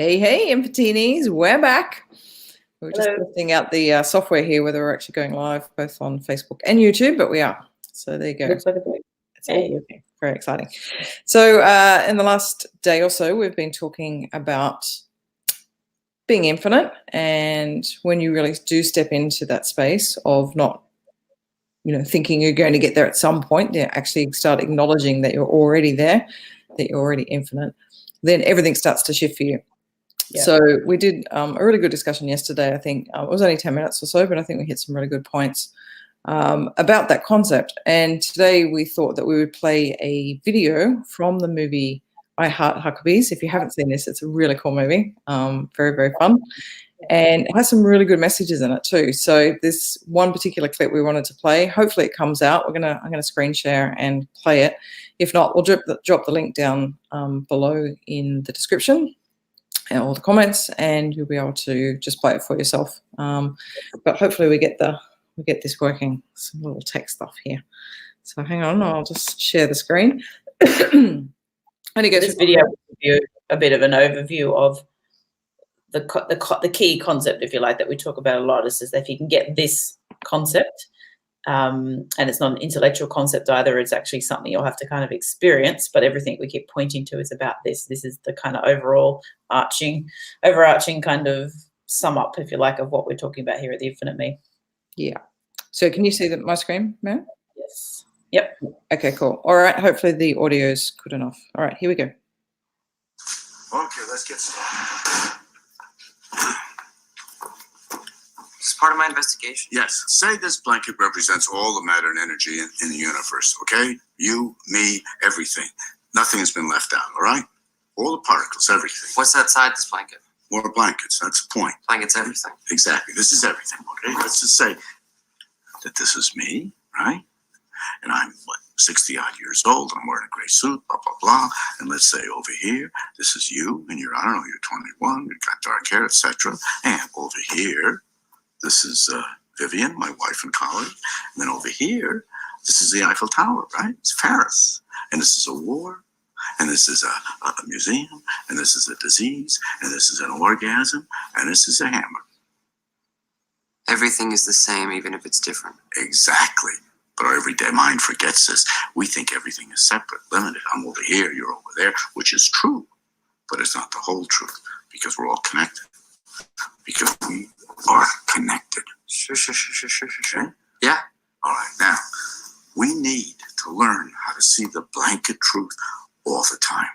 Hey, Infantinies, we're back. We're just Hello. testing out the software here, whether we're actually going live both on Facebook and YouTube, but we are. So there you go. Looks like a break. It's all working. Very exciting. So in the last day or so, we've been talking about being infinite, and when you really do step into that space of not, thinking you're going to get there at some point, actually start acknowledging that you're already there, that you're already infinite, then everything starts to shift for you. Yeah. So we did a really good discussion yesterday. I think it was only 10 minutes or so, but I think we hit some really good points about that concept. And today we thought that we would play a video from the movie I Heart Huckabees. If you haven't seen this, it's a really cool movie. Very, very fun. And it has some really good messages in it too. So this one particular clip we wanted to play, hopefully it comes out. I'm gonna screen share and play it. If not, we'll drop the link down below in the description and all the comments, and you'll be able to just play it for yourself. But hopefully we get this working. Some little tech stuff here. So hang on, I'll just share the screen. This video will give you a bit of an overview of the key concept, if you like, that we talk about a lot, is that if you can get this concept, and it's not an intellectual concept either, it's actually something you'll have to kind of experience, but everything we keep pointing to is about this. This is the kind of overarching kind of sum up, if you like, of what we're talking about here at the Infinite Me. Yeah. So can you see my screen, Mary? Yes. Yep. Okay, cool. All right. Hopefully the audio is good enough. All right, here we go. Okay, let's get started. This is part of my investigation. Yes. Say this blanket represents all the matter and energy in the universe, okay? You, me, everything. Nothing has been left out, all right? All the particles, everything. What's outside this blanket? More blankets, that's the point. Blankets, everything. Exactly. This is everything, okay? Let's just say that this is me, right? And I'm, 60-odd years old, I'm wearing a gray suit, blah, blah, blah. And let's say over here, this is you, and you're, I don't know, you're 21, you've got dark hair, etc. And over here, this is Vivian, my wife and colleague. And then over here, this is the Eiffel Tower, right? It's Paris. And this is a war. And this is a museum. And this is a disease. And this is an orgasm. And this is a hammer. Everything is the same, even if it's different. Exactly. But our everyday mind forgets this. We think everything is separate, limited. I'm over here, you're over there, which is true. But it's not the whole truth, because we're all connected. Because we are connected. Sure. Okay? Yeah. All right, now, we need to learn how to see the blanket truth all the time,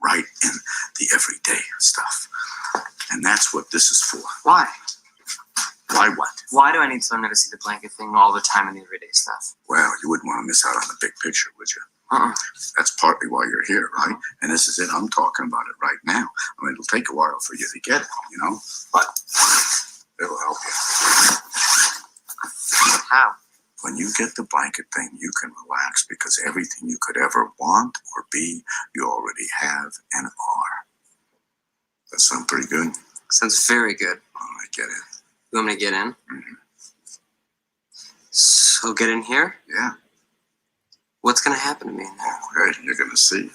right in the everyday stuff. And that's what this is for. Why? Why what? Why do I need to learn how to see the blanket thing all the time in the everyday stuff? Well, you wouldn't want to miss out on the big picture, would you? That's partly why you're here, right? And this is it. I'm talking about it right now. I mean, it'll take a while for you to get it, but it'll help you. How? When you get the blanket thing, you can relax, because everything you could ever want or be, you already have and are. That sound pretty good? Sounds very good. All right, get in. You want me to get in? Mm-hmm. So get in here? Yeah. What's going to happen to me? Oh, hey, you're going to see.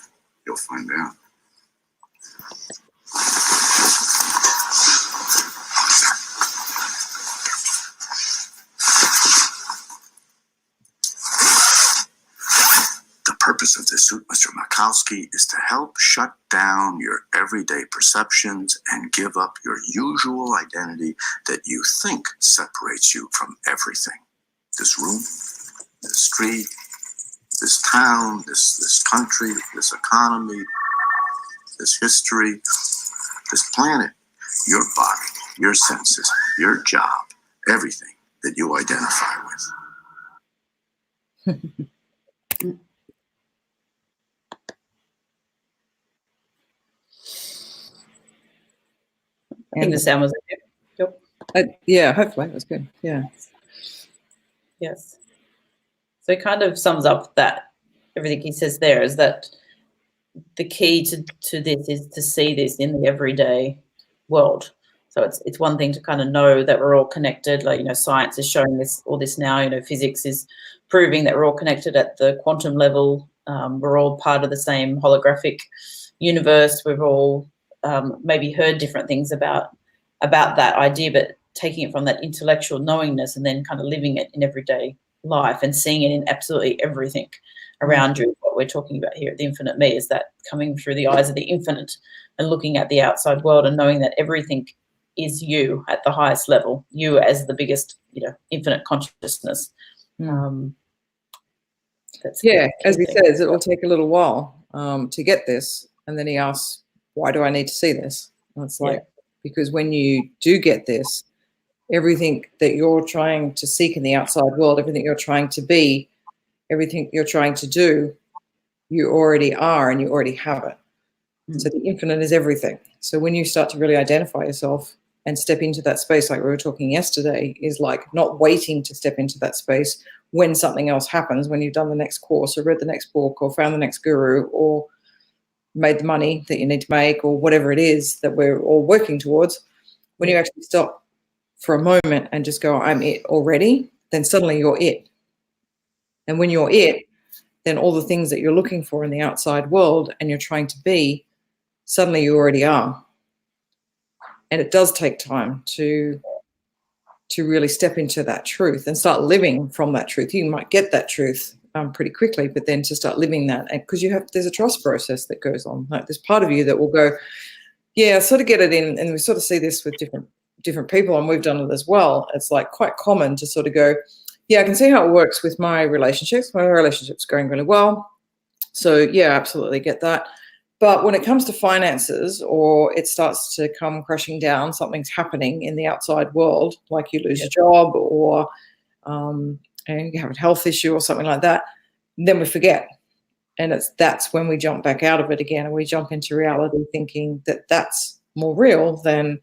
You'll find out. The purpose of this suit, Mr. Makowski, is to help shut down your everyday perceptions and give up your usual identity that you think separates you from everything. This room, this street, this town, this country, this economy, this history, this planet, your body, your senses, your job, everything that you identify with. I think the sound was okay. Yep. Yeah, hopefully it was good. Yeah. Yes. So it kind of sums up that everything he says there is that the key to this is to see this in the everyday world. So it's one thing to kind of know that we're all connected. Like, science is showing all this now. Physics is proving that we're all connected at the quantum level. We're all part of the same holographic universe. We're all maybe heard different things about that idea, but taking it from that intellectual knowingness and then kind of living it in everyday life and seeing it in absolutely everything around you. What we're talking about here at the Infinite Me is that coming through the eyes of the infinite and looking at the outside world and knowing that everything is you at the highest level, you as the biggest, infinite consciousness. As he says, it will take a little while to get this. And then he asks, why do I need to see this? And it's like, because when you do get this, everything that you're trying to seek in the outside world, everything you're trying to be, everything you're trying to do, you already are and you already have it. So the infinite is everything. So when you start to really identify yourself and step into that space, like we were talking yesterday, is like not waiting to step into that space when something else happens, when you've done the next course or read the next book or found the next guru or made the money that you need to make or whatever it is that we're all working towards. When you actually stop for a moment and just go, I'm it already, then suddenly you're it. And when you're it, then all the things that you're looking for in the outside world and you're trying to be, suddenly you already are. And it does take time to really step into that truth and start living from that truth. You might get that truth pretty quickly, but then to start living that, because there's a trust process that goes on. Like there's part of you that will go, yeah, I sort of get it in, and we sort of see this with different people, and we've done it as well. It's like quite common to sort of go, yeah, I can see how it works with my relationships. My relationship's going really well. So yeah, absolutely get that. But when it comes to finances, or it starts to come crashing down, something's happening in the outside world, like you lose your job or and you have a health issue or something like that, then we forget. And that's when we jump back out of it again, and we jump into reality thinking that that's more real than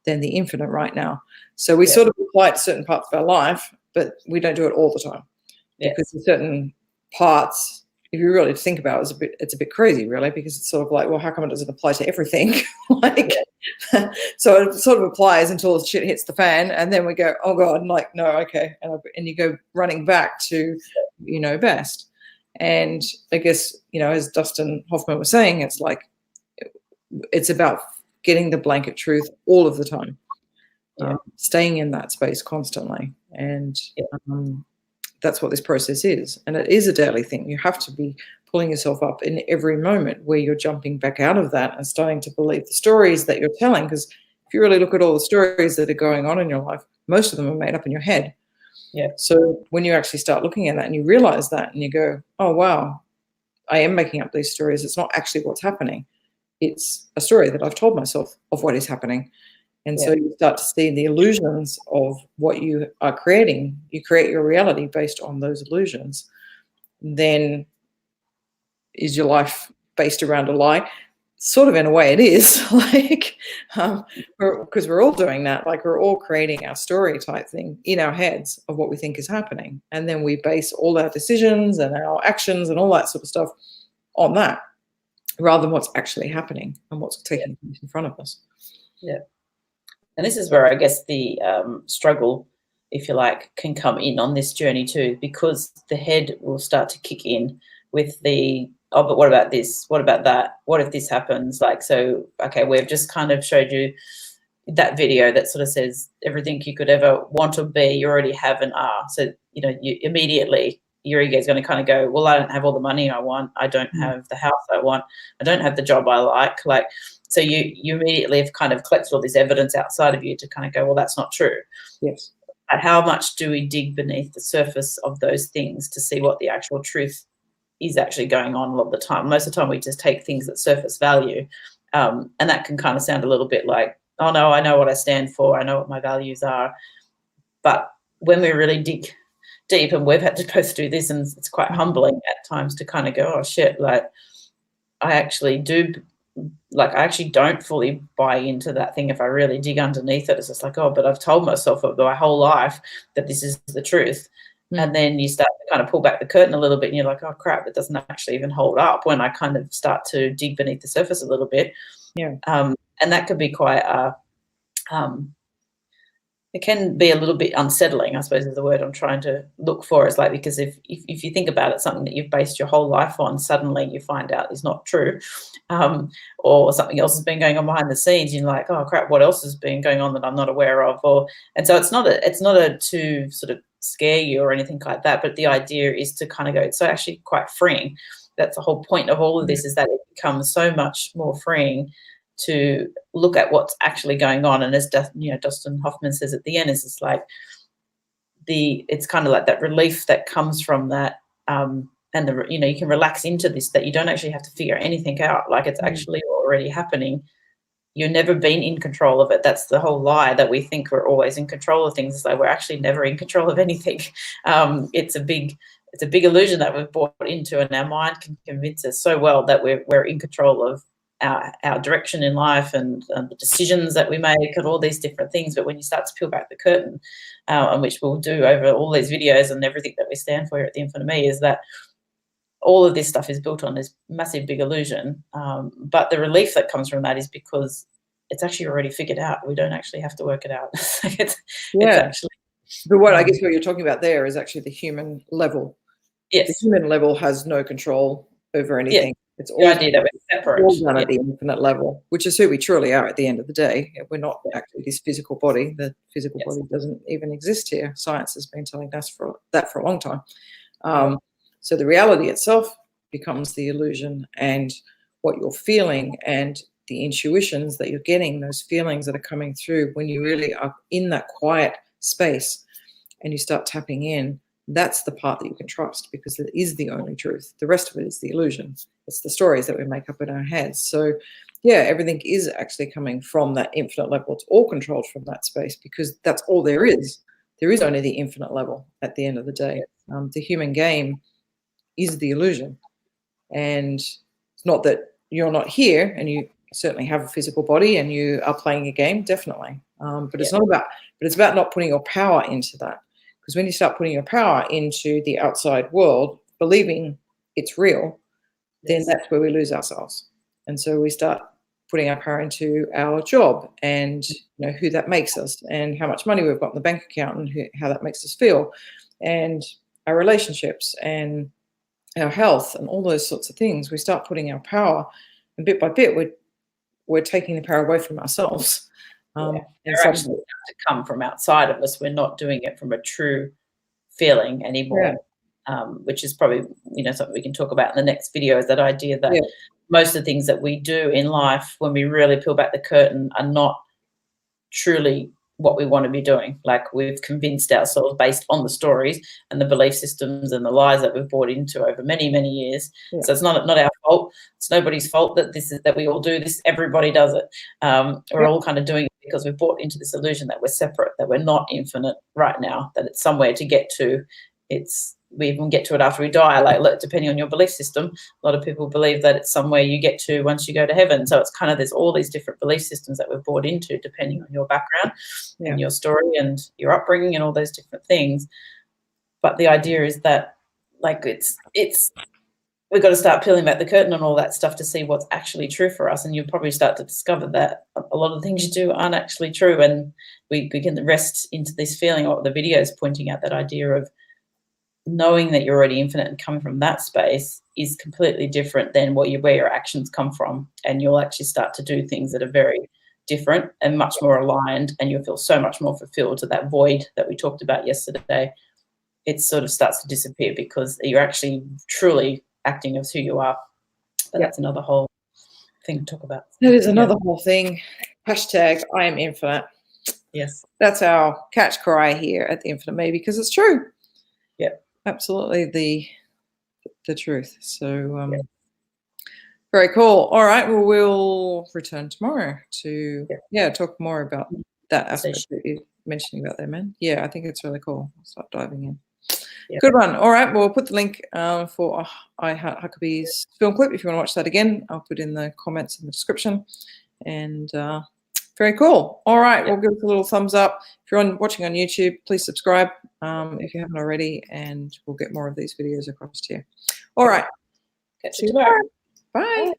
the infinite right now. So we sort of apply it to certain parts of our life, but we don't do it all the time. Because in certain parts, if you really think about it, it's a bit crazy, really, because it's sort of like, well, how come it doesn't apply to everything? So it sort of applies until the shit hits the fan, and then we go, oh God, like, no, okay, and you go running back to best. And I guess as Dustin Hoffman was saying, it's like it's about getting the blanket truth all of the time, staying in that space constantly, and that's what this process is. And it is a daily thing. You have to be pulling yourself up in every moment where you're jumping back out of that and starting to believe the stories that you're telling. Because if you really look at all the stories that are going on in your life, most of them are made up in your head. So when you actually start looking at that and you realize that and you go, oh, wow, I am making up these stories. It's not actually what's happening. It's a story that I've told myself of what is happening. And so you start to see the illusions of what you are creating. You create your reality based on those illusions. Then is your life based around a lie? Sort of in a way it is, like, because we're all doing that. Like we're all creating our story type thing in our heads of what we think is happening. And then we base all our decisions and our actions and all that sort of stuff on that, rather than what's actually happening and what's taking place in front of us. And this is where I guess the struggle, if you like, can come in on this journey too, because the head will start to kick in with the, oh, but what about this? What about that? What if this happens? Like, so, okay, we've just kind of showed you that video that sort of says everything you could ever want to be, you already have and are. So, you immediately, your ego is going to kind of go, well, I don't have all the money I want. I don't have the house I want. I don't have the job I like. Like, so you immediately have kind of collected all this evidence outside of you to kind of go, well, that's not true. Yes. But how much do we dig beneath the surface of those things to see what the actual truth is actually going on a lot of the time? Most of the time we just take things at surface value, and that can kind of sound a little bit like, oh, no, I know what I stand for. I know what my values are. But when we really dig deep, and we've had to both do this, and it's quite humbling at times to kind of go, oh, shit, like I actually don't fully buy into that thing. If I really dig underneath it, it's just like, oh, but I've told myself my whole life that this is the truth. And then you start to kind of pull back the curtain a little bit and you're like, oh, crap, it doesn't actually even hold up when I kind of start to dig beneath the surface a little bit. And that could be quite it can be a little bit unsettling, I suppose is the word I'm trying to look for. Is like, because if you think about it, something that you've based your whole life on, suddenly you find out is not true, or something else has been going on behind the scenes. You're like, oh crap, what else has been going on that I'm not aware of? And so it's not a to sort of scare you or anything like that, but the idea is to kind of go, it's actually quite freeing. That's the whole point of all of this, is that it becomes so much more freeing to look at what's actually going on. And as Dustin Hoffman says at the end, is it's like it's kind of like that relief that comes from that, and you can relax into this, that you don't actually have to figure anything out. Like, it's actually already happening. You've never been in control of it. That's the whole lie, that we think we're always in control of things. It's like we're actually never in control of anything. It's a big illusion that we've bought into, and our mind can convince us so well that we're in control of our direction in life and the decisions that we make and all these different things. But when you start to peel back the curtain, and which we'll do over all these videos and everything that we stand for here at the Infinite Me, is that all of this stuff is built on this massive big illusion. But the relief that comes from that is because it's actually already figured out. We don't actually have to work it out. It's actually. But what I guess what you're talking about there is actually the human level. Yes. The human level has no control over anything. Yeah. It's the idea that we're separate. All done at the infinite level, which is who we truly are at the end of the day. We're not actually this physical body. The physical body doesn't even exist here. Science has been telling us for a long time. So the reality itself becomes the illusion, and what you're feeling and the intuitions that you're getting, those feelings that are coming through when you really are in that quiet space and you start tapping in, that's the part that you can trust, because it is the only truth. The rest of it is the illusion. It's the stories that we make up in our heads. So yeah, everything is actually coming from that infinite level. It's all controlled from that space, because that's all there is. There is only the infinite level at the end of the day. The human game is the illusion. And it's not that you're not here, and you certainly have a physical body and you are playing a game, definitely. But it's about not putting your power into that. Because when you start putting your power into the outside world, believing it's real, then that's where we lose ourselves. And so we start putting our power into our job, and who that makes us, and how much money we've got in the bank account, and how that makes us feel, and our relationships and our health and all those sorts of things. We start putting our power, and bit by bit we're taking the power away from ourselves. And actually to come from outside of us. We're not doing it from a true feeling anymore, which is probably something we can talk about in the next video, is that idea that most of the things that we do in life, when we really peel back the curtain, are not truly what we want to be doing. Like, we've convinced ourselves based on the stories and the belief systems and the lies that we've bought into over many, many years. So it's not our fault. It's nobody's fault that we all do this. Everybody does it. We're all kind of doing it because we've bought into this illusion that we're separate, that we're not infinite right now, that it's somewhere to get to. We even get to it after we die, like, depending on your belief system. A lot of people believe that it's somewhere you get to once you go to heaven. So it's kind of, there's all these different belief systems that we've bought into, depending on your background and your story and your upbringing and all those different things. But the idea is that, like, we've got to start peeling back the curtain on all that stuff to see what's actually true for us. And you'll probably start to discover that a lot of the things you do aren't actually true. And we can rest into this feeling, or the video is pointing out that idea of knowing that you're already infinite and coming from that space is completely different than where your actions come from. And you'll actually start to do things that are very different and much more aligned, and you'll feel so much more fulfilled. To that void that we talked about yesterday, it sort of starts to disappear, because you're actually truly acting as who you are. But that's another whole thing to talk about. That is another whole thing. Hashtag I am infinite. Yes. That's our catch cry here at the Infinite Me, because it's true. Yeah. Absolutely the truth. So very cool. All right. Well, we'll return tomorrow to talk more about that aspect that you're mentioning about there, man. Yeah, I think it's really cool. I'll start diving in. Good one. All right. Well, we'll put the link for I Heart Huckabees film clip if you want to watch that again. I'll put in the comments in the description. And very cool. All right. We'll give us a little thumbs up. If you're watching on YouTube, please subscribe if you haven't already, and we'll get more of these videos across to you. All right. Catch you tomorrow. Bye.